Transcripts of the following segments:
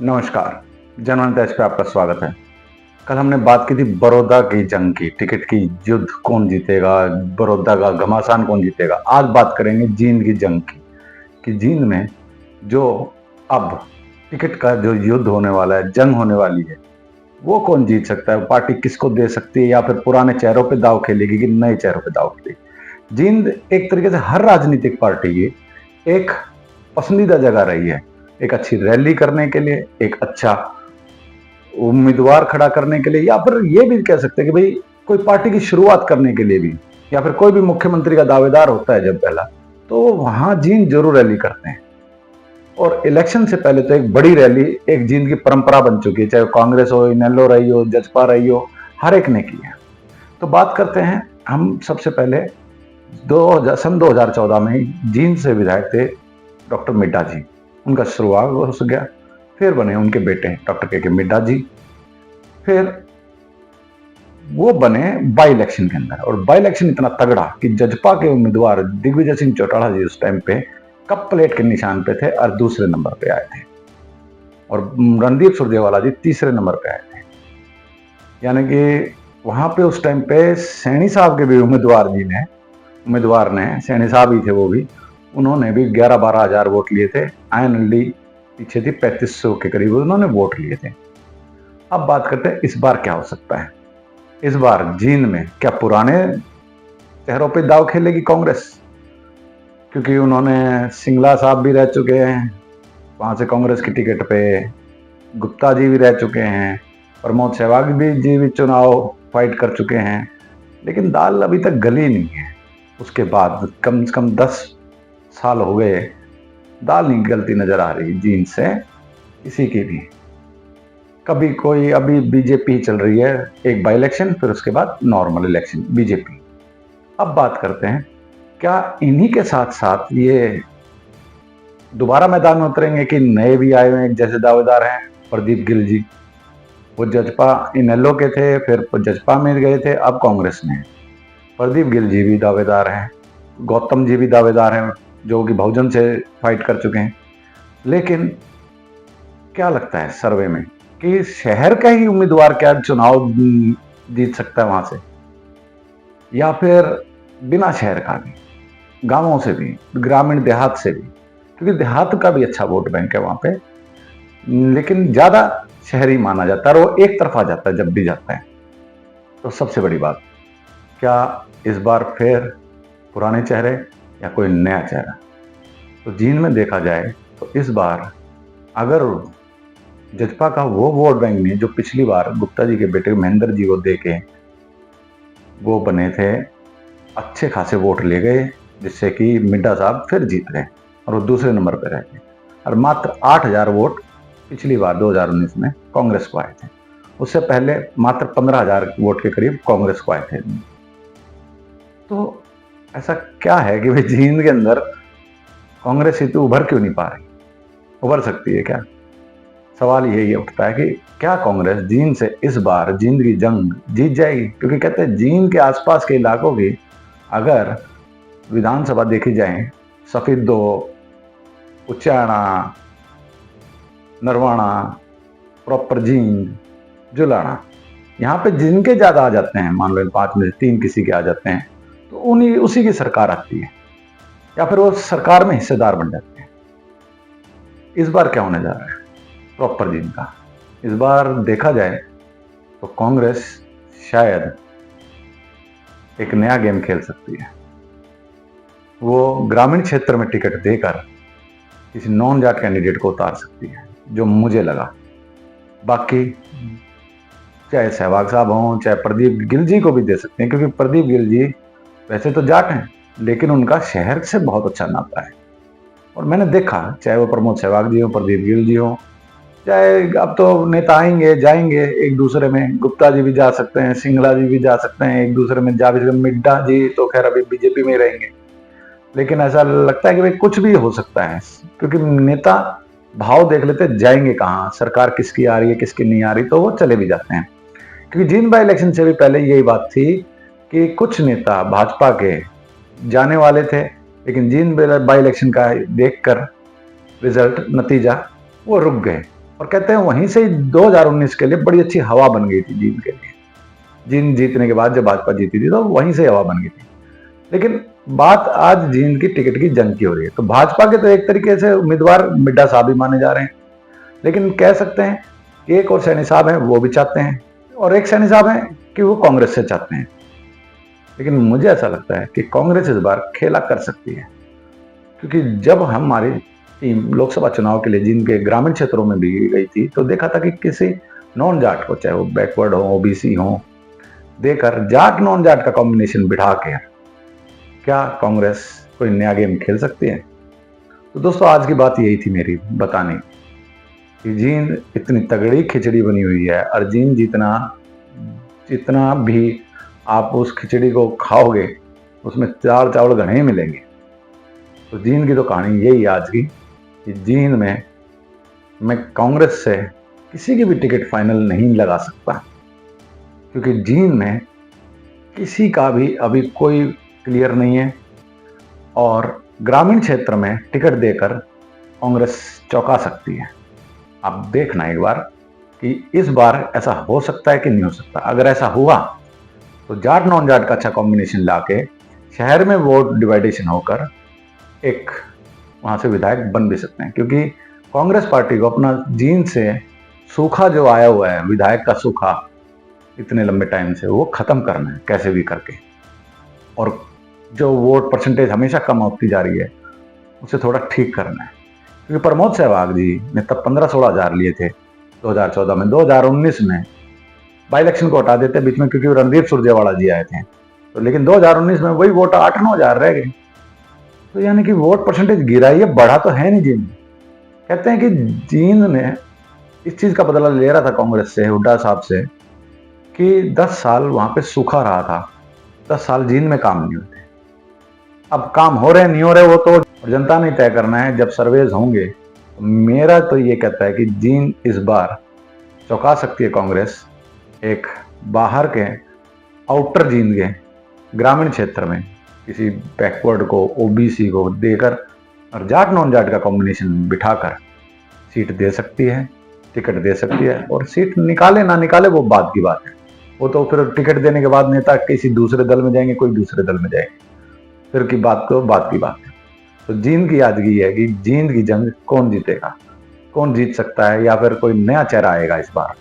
नमस्कार। जनमन टच पे आपका स्वागत है। कल हमने बात की थी बड़ौदा की जंग की, टिकट की युद्ध कौन जीतेगा, बड़ौदा का घमासान कौन जीतेगा। आज बात करेंगे जींद की जंग की, कि जींद में जो अब टिकट का जो युद्ध होने वाला है, जंग होने वाली है, वो कौन जीत सकता है, पार्टी किसको दे सकती है, या फिर पुराने चेहरों पे दाव खेलेगी कि नए चेहरों पे दाव खेलेगी। जींद एक तरीके से हर राजनीतिक पार्टी की एक पसंदीदा जगह रही है, एक अच्छी रैली करने के लिए, एक अच्छा उम्मीदवार खड़ा करने के लिए, या फिर ये भी कह सकते हैं कि भाई कोई पार्टी की शुरुआत करने के लिए भी, या फिर कोई भी मुख्यमंत्री का दावेदार होता है जब पहला, तो वहां जींद जरूर रैली करते हैं। और इलेक्शन से पहले तो एक बड़ी रैली एक जींद की परंपरा बन चुकी है, चाहे कांग्रेस हो, इनेलो रही हो, जजपा रही हो, हर एक ने की है। तो बात करते हैं हम सबसे पहले 2014 में जींद से विधायक थे डॉक्टर मिड्ढा जी। उनका शुरुआत हो गया, फिर बने उनके बेटे डॉक्टर के मिड्ढा जी, फिर वो बने बाई इलेक्शन के अंदर। और बाई इलेक्शन इतना तगड़ा कि जजपा के उम्मीदवार दिग्विजय सिंह चौटाला जी उस टाइम पे कप प्लेट के निशान पे थे और दूसरे नंबर पे आए थे, और रणदीप सुरजेवाला जी तीसरे नंबर पे आए थे। यानी कि वहां पे उस टाइम पे सैनी साहब के भी उम्मीदवार ने सैनी साहब ही थे वो भी, उन्होंने भी 11-12 हजार वोट लिए थे। आयन अली पीछे थी, 3500 के करीब उन्होंने वोट लिए थे। अब बात करते हैं इस बार क्या हो सकता है। इस बार जींद में क्या पुराने चेहरों पे दाव खेलेगी कांग्रेस, क्योंकि उन्होंने सिंगला साहब भी रह चुके हैं वहां से कांग्रेस की टिकट पे, गुप्ता जी भी रह चुके हैं, प्रमोद सहवाग जी भी चुनाव फाइट कर चुके हैं, लेकिन दाल अभी तक गली नहीं है। उसके बाद कम से कम 10 साल हो गए, दाल नहीं गलती नजर आ रही जींद से किसी की भी। कभी कोई, अभी बीजेपी चल रही है, एक बाई इलेक्शन, फिर उसके बाद नॉर्मल इलेक्शन बीजेपी। अब बात करते हैं क्या इन्हीं के साथ साथ ये दोबारा मैदान में उतरेंगे कि नए भी आए हुए जैसे दावेदार हैं प्रदीप गिल जी। वो जजपा इनेलो के थे, फिर जजपा में गए थे, अब कांग्रेस में। प्रदीप गिल जी भी दावेदार हैं, गौतम जी भी दावेदार हैं, जो कि बहुजन से फाइट कर चुके हैं। लेकिन क्या लगता है सर्वे में कि शहर का ही उम्मीदवार क्या चुनाव जीत सकता है वहां से, या फिर बिना शहर का भी, गांवों से भी, ग्रामीण देहात से भी, क्योंकि देहात का भी अच्छा वोट बैंक है वहां पे, लेकिन ज्यादा शहरी माना जाता है और वो एक तरफा जाता है जब भी जाता है। तो सबसे बड़ी बात, क्या इस बार फिर पुराने चेहरे या कोई नया चेहरा। तो जींद में देखा जाए तो इस बार अगर जजपा का वो वोट बैंक नहीं जो पिछली बार गुप्ता जी के बेटे महेंद्र जी को दे के वो बने थे, अच्छे खासे वोट ले गए, जिससे कि मिड्ढा साहब फिर जीत गए और वो दूसरे नंबर पर रह गए। और मात्र 8,000 वोट पिछली बार 2019 में कांग्रेस को आए थे, उससे पहले मात्र 15,000 वोट के करीब कांग्रेस को आए थे। तो ऐसा क्या है कि भाई जींद के अंदर कांग्रेस सीट उभर क्यों नहीं पा रही, उभर सकती है क्या? सवाल यही उठता है कि क्या कांग्रेस जींद से इस बार जींद की जंग जीत जाएगी, क्योंकि कहते हैं जींद के आसपास के इलाकों की अगर विधानसभा देखी जाए, सफेदो, उचाना, नरवाना, प्रॉपर जींद, जुलाना, यहाँ पे जिनके ज्यादा आ जाते हैं, मान लो 5 में से 3 किसी के आ जाते हैं, तो उन्हीं उसी की सरकार आती है, या फिर वो सरकार में हिस्सेदार बन जाते हैं। इस बार क्या होने जा रहा है प्रॉपर जींद का? इस बार देखा जाए तो कांग्रेस शायद एक नया गेम खेल सकती है। वो ग्रामीण क्षेत्र में टिकट देकर किसी नॉन जाट कैंडिडेट को उतार सकती है, जो मुझे लगा। बाकी चाहे सहवाग साहब हों, चाहे प्रदीप गिल जी को भी दे सकते हैं, क्योंकि प्रदीप गिल जी वैसे तो जाट हैं, लेकिन उनका शहर से बहुत अच्छा नाता है। और मैंने देखा, चाहे वो प्रमोद सहवाग जी हो, प्रदीप गिल जी हो, चाहे अब तो नेता आएंगे जाएंगे एक दूसरे में, गुप्ता जी भी जा सकते हैं, सिंगला जी भी जा सकते हैं एक दूसरे में, जावेद मिड्ढा जी तो खैर अभी बीजेपी में रहेंगे, लेकिन ऐसा लगता है कि भाई कुछ भी हो सकता है, क्योंकि नेता भाव देख लेते जाएंगे कहाँ, सरकार किसकी आ रही है किसकी नहीं आ रही, तो वो चले भी जाते हैं। क्योंकि जींद बाई इलेक्शन से भी पहले यही बात थी कि कुछ नेता भाजपा के जाने वाले थे, लेकिन जींद बाई इलेक्शन का देखकर रिजल्ट, नतीजा, वो रुक गए और कहते हैं वहीं से 2019 के लिए बड़ी अच्छी हवा बन गई थी जींद के लिए। जींद जीतने के बाद जब भाजपा जीती थी तो वहीं से हवा बन गई थी। लेकिन बात आज जींद की टिकट की जंग की हो रही है। तो भाजपा के तो एक तरीके से उम्मीदवार मिड्ढा साहब ही माने जा रहे हैं, लेकिन कह सकते हैं कि एक और सैनी साहब हैं वो भी चाहते हैं, और एक सैनी साहब हैं कि वो कांग्रेस से चाहते हैं। लेकिन मुझे ऐसा लगता है कि कांग्रेस इस बार खेला कर सकती है, क्योंकि जब हमारी टीम लोकसभा चुनाव के लिए जिनके ग्रामीण क्षेत्रों में भी गई थी तो देखा था कि किसी नॉन जाट को, चाहे वो बैकवर्ड हो, ओबीसी हो, देकर जाट नॉन जाट का कॉम्बिनेशन बिठा के क्या कांग्रेस कोई नया गेम खेल सकती है। तो दोस्तों आज की बात यही थी मेरी बताने कि जींद इतनी तगड़ी खिचड़ी बनी हुई है, और जींद जितना भी आप उस खिचड़ी को खाओगे उसमें चावल घने ही मिलेंगे। तो जींद की तो कहानी यही आज की कि जींद में मैं कांग्रेस से किसी की भी टिकट फाइनल नहीं लगा सकता, क्योंकि जींद में किसी का भी अभी कोई क्लियर नहीं है, और ग्रामीण क्षेत्र में टिकट देकर कांग्रेस चौंका सकती है। आप देखना एक बार कि इस बार ऐसा हो सकता है कि नहीं हो सकता। अगर ऐसा हुआ तो जाट नॉन जाट का अच्छा कॉम्बिनेशन लाके शहर में वोट डिवाइडेशन होकर एक वहां से विधायक बन भी सकते हैं, क्योंकि कांग्रेस पार्टी को अपना जींद से सूखा जो आया हुआ है, विधायक का सूखा इतने लंबे टाइम से, वो खत्म करना है कैसे भी करके। और जो वोट परसेंटेज हमेशा कम होती जा रही है उसे थोड़ा ठीक करना है, क्योंकि प्रमोद सहवाग जी ने तब 15-16 हजार लिए थे 2014 में। 2019 में बाई इलेक्शन को हटा देते बीच में, क्योंकि रणदीप सुरजेवाला जी आए थे, तो लेकिन 2019 में वही वोट 8-9 हजार रह गए। तो यानी कि वोट परसेंटेज गिरा ही है, बढ़ा तो है नहीं जींद। कहते हैं कि जींद में इस चीज का बदला ले रहा था कांग्रेस से, हुड्डा साहब से, कि 10 साल वहां पे सूखा रहा था, 10 साल जींद में काम नहीं होते। अब काम हो रहे नहीं हो रहे वो तो जनता ने तय करना है जब सर्वेज होंगे। तो मेरा तो ये कहता है कि जींद इस बार चौंका सकती है कांग्रेस, एक बाहर के आउटर जींद के ग्रामीण क्षेत्र में किसी बैकवर्ड को, ओबीसी को देकर और जाट नॉन जाट का कॉम्बिनेशन बिठाकर सीट दे सकती है, टिकट दे सकती है। और सीट निकाले ना निकाले वो बात की बात है, वो तो फिर टिकट देने के बाद नेता किसी दूसरे दल में जाएंगे, कोई दूसरे दल में जाएंगे, फिर की बात तो बात की बात है। तो जींद की आज की है कि जींद की जंग कौन जीतेगा, कौन जीत सकता है, या फिर कोई नया चेहरा आएगा इस बार।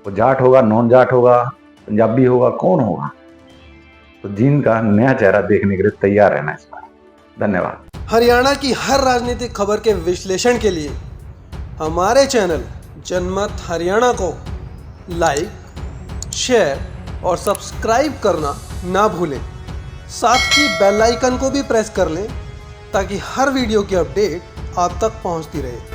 वो जाट होगा, नॉन जाट होगा, पंजाबी होगा, कौन होगा। तो जींद का नया चेहरा देखने के लिए तैयार रहना इस बार। धन्यवाद। हरियाणा की हर राजनीतिक खबर के विश्लेषण के लिए हमारे चैनल जनमत हरियाणा को लाइक, शेयर और सब्सक्राइब करना ना भूलें। साथ ही बेल आइकन को भी प्रेस कर लें ताकि हर वीडियो की अपडेट आप तक पहुंचती रहे।